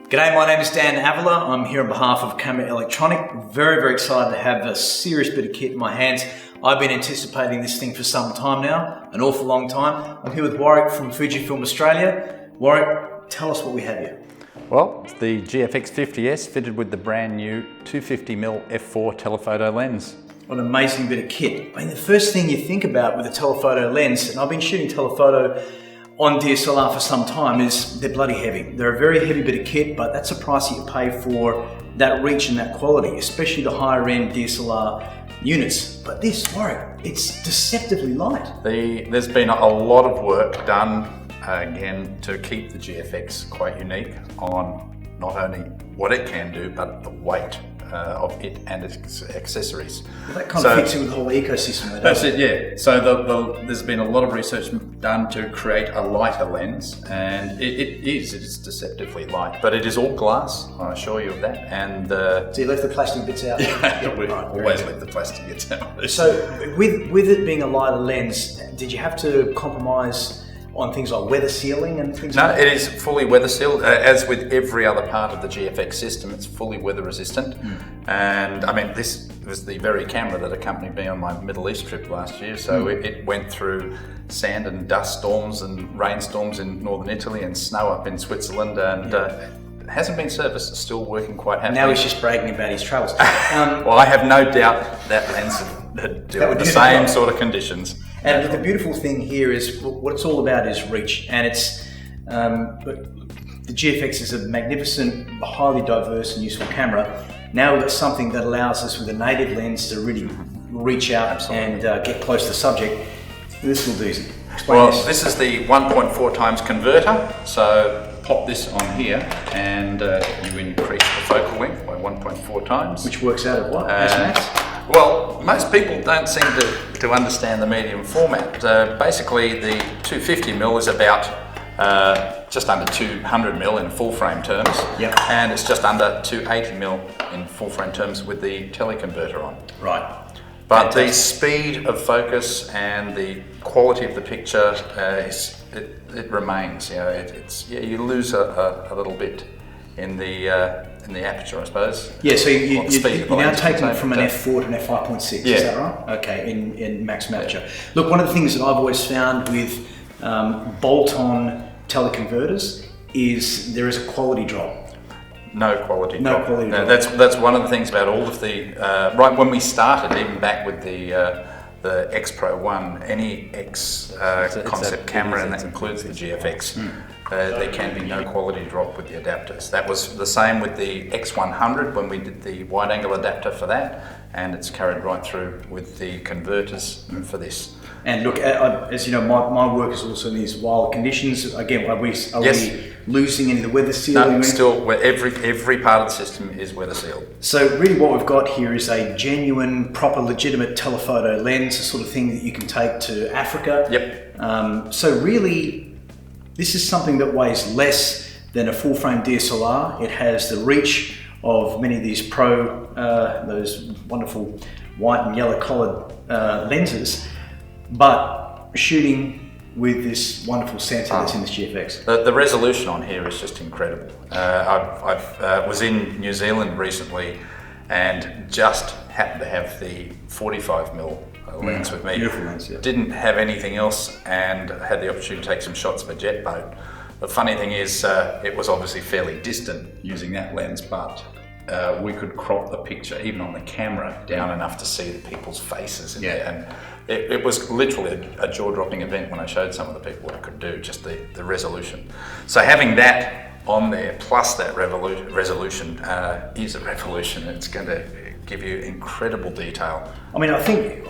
G'day, my name is Dan Avila. I'm here on behalf of Camera Electronic. Very, very excited to have a serious bit of kit in my hands. I've been anticipating this thing for some time now, an awful long time. I'm here with Warwick from Fujifilm Australia. Warwick, tell us what we have here. Well, it's the GFX 50S fitted with the brand new 250mm f4 telephoto lens. What an amazing bit of kit. I mean, the first thing you think about with a telephoto lens, and I've been shooting telephoto on DSLR for some time, is they're bloody heavy. They're a very heavy bit of kit, but that's the price that you pay for that reach and that quality, especially the higher end DSLR units. But this, Warwick, it's deceptively light. There's been a lot of work done, again, to keep the GFX quite unique on not only what it can do, but the weight of it and its accessories. Well, that kind of fits in with the whole ecosystem though, That's it, yeah. So there's been a lot of research done to create a lighter lens, and it is deceptively light, but it is all glass, I assure you of that. And so you left the plastic bits out? Yeah, we always leave the plastic bits out. So with it being a lighter lens, did you have to compromise on things like weather sealing and things like that? No, it is fully weather sealed. As with every other part of the GFX system, it's fully weather resistant. And I mean, this was the very camera that accompanied me on my Middle East trip last year. So it went through sand and dust storms and rainstorms in northern Italy and snow up in Switzerland, and it hasn't been serviced. It's still working quite happily. Now he's just bragging about his travels. Well, I have no doubt that lens would deal with the same sort of conditions. And the beautiful thing here is what it's all about is reach, and it's the GFX is a magnificent, highly diverse and useful camera. Now we've got something that allows us with a native lens to really reach out and get close to the subject. This will do. Explain this is the 1.4 times converter. So pop this on here and you increase the focal length by 1.4 times. Which works out at what? S-max? Well, most people don't seem to understand the medium format. Basically, the 250mm is about just under 200mm in full frame terms, and it's just under 280mm in full frame terms with the teleconverter on. Right. But the speed of focus and the quality of the picture, it remains. You know, you lose a little bit in the aperture, I suppose. Yeah, so you're now taking it from an f4 to an f5.6, yeah. Is that right? Okay, in maximum aperture. Yeah. Look, one of the things that I've always found with bolt-on teleconverters is there is a quality drop. No quality drop. No, that's one of the things about all of the, right when we started, even back with the X Pro 1, any X concept camera, and that includes the GFX, there can be no quality drop with the adapters. That was the same with the X100 when we did the wide angle adapter for that, and it's carried right through with the converters for this. And look, as you know, my work is also in these wild conditions. Again, are we losing any of the weather sealing? No, still, every part of the system is weather sealed. So really what we've got here is a genuine, proper, legitimate telephoto lens, the sort of thing that you can take to Africa. Yep. So really, this is something that weighs less than a full-frame DSLR. It has the reach of many of these those wonderful white and yellow collared lenses, but shooting with this wonderful sensor that's in this GFX. The resolution on here is just incredible. I was in New Zealand recently and just happened to have the 45mm lens with me. Beautiful lens, yeah. Didn't have anything else and had the opportunity to take some shots of a jet boat. The funny thing is, it was obviously fairly distant using that lens, but we could crop the picture, even on the camera, down enough to see the people's faces in there. And it was literally a jaw-dropping event when I showed some of the people what it could do, just the resolution. So having that on there, plus that resolution, is a revolution. It's going to give you incredible detail. I mean, I think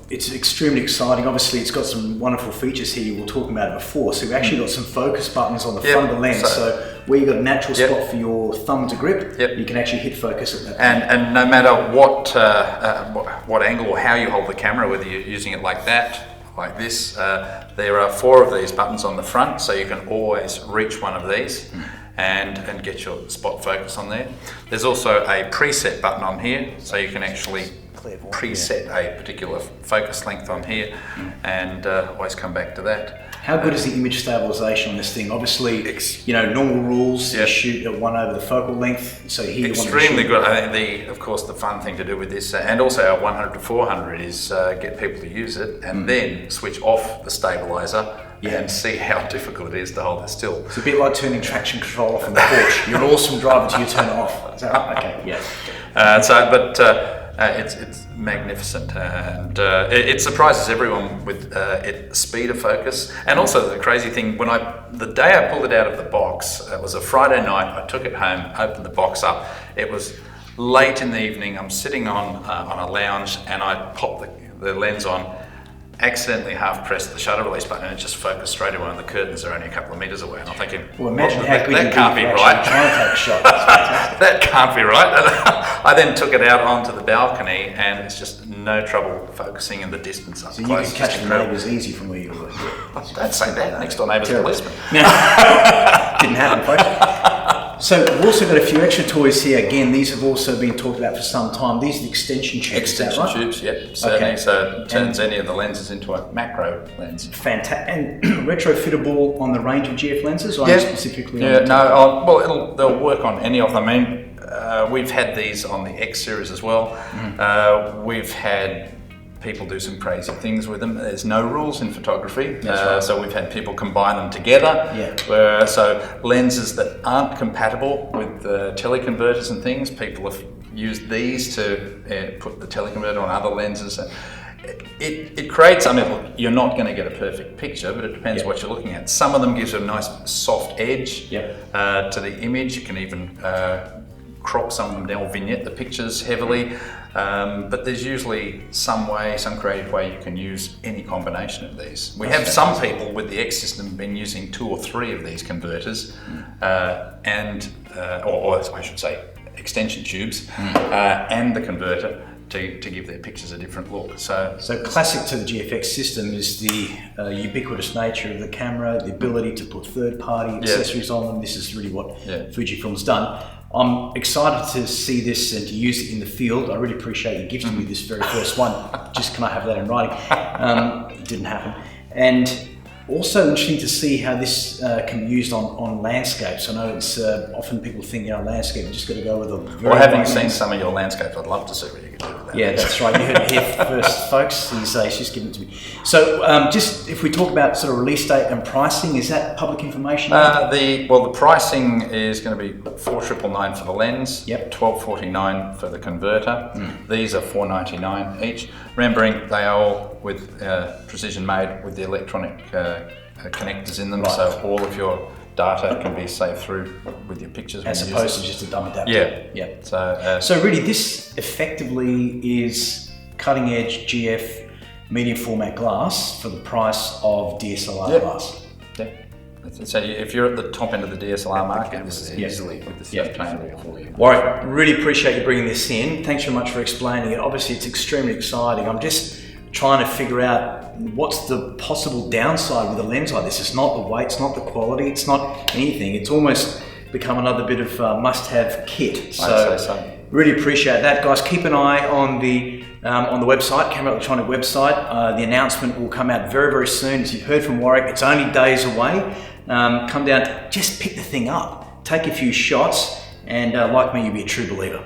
it's extremely exciting. Obviously, it's got some wonderful features here. You were talking about it before. So we've actually got some focus buttons on the front of the lens. So where you've got a natural spot for your thumb to grip, you can actually hit focus at that point. And no matter what angle or how you hold the camera, whether you're using it like that, like this, there are 4 of these buttons on the front, so you can always reach one of these and get your spot focus on there. There's also a preset button on here, so you can actually preset a particular focus length on here and always come back to that. How good is the image stabilization on this thing? Obviously, normal rules, you shoot at 1 over the focal length, so here extremely good. I think of course the fun thing to do with this, and also our 100 to 400, is get people to use it and then switch off the stabilizer and see how difficult it is to hold it still. It's a bit like turning traction control off on the Porsche. You're an awesome driver until you turn it off. Is that right? Okay, It's magnificent, and it surprises everyone with its speed of focus. And also the crazy thing, the day I pulled it out of the box, it was a Friday night. I took it home, opened the box up. It was late in the evening. I'm sitting on a lounge, and I popped the lens on. Accidentally half pressed the shutter release button, and it just focused straight away, and the curtains are only a couple of meters away. And I'm thinking, well, imagine how good that can't be right. Trying to take a shot. That's fantastic. That can't be right. I then took it out onto the balcony, and it's just no trouble focusing in the distance. So you can catch the neighbours easy from where you were. Don't say that. Next door neighbour's a policeman. Didn't happen, folks. So we've also got a few extra toys here. Again, these have also been talked about for some time. These are the extension tubes. Extension tubes, yep. Certainly. So it turns any of the lenses into a macro lens. Fantastic. And retrofittable on the range of GF lenses, or specifically on the they'll work on any of them. I mean, we've had these on the X series as well. We've had people do some crazy things with them. There's no rules in photography, so we've had people combine them together. So lenses that aren't compatible with teleconverters and things, people have used these to put the teleconverter on other lenses. It creates, you're not going to get a perfect picture, but it depends what you're looking at. Some of them gives a nice soft edge to the image. You can even crop some of them down or vignette the pictures heavily. But there's usually some creative way you can use any combination of these. We have some people with the X system been using 2 or 3 of these converters, or I should say extension tubes, and the converter to give their pictures a different look. So classic to the GFX system is the ubiquitous nature of the camera, the ability to put third-party accessories on them. This is really what Fujifilm's done. I'm excited to see this and to use it in the field. I really appreciate you gifting me this very first one. Just can I have that in writing? It didn't happen. And also interesting to see how this can be used on landscapes. I know it's often people think, landscape, you just got to go with a very... Well, having seen some of your landscapes, I'd love to see what you can do with that. Yeah, that's right. You heard it here first, folks. He's just given it to me. So just if we talk about sort of release date and pricing, is that public information? The pricing is going to be $4,999 for the lens, $1,249 for the converter. These are $499 each. Remembering they are all with precision made with the electronic connectors in them, so all of your data can be saved through with your pictures. As opposed to just a dumb adapter. So really this effectively is cutting edge GF medium format glass for the price of DSLR glass. So if you're at the top end of the DSLR market, this is easily with the stuff playing for you. Warwick, really appreciate you bringing this in. Thanks very much for explaining it. Obviously it's extremely exciting. I'm just trying to figure out what's the possible downside with a lens like this. It's not the weight, it's not the quality, it's not anything. It's almost become another bit of must-have kit. So really appreciate that, guys. Keep an eye on the website, Camera Electronic website. The announcement will come out very, very soon. As you've heard from Warwick, it's only days away. Come down, just pick the thing up, take a few shots, and like me, you'll be a true believer.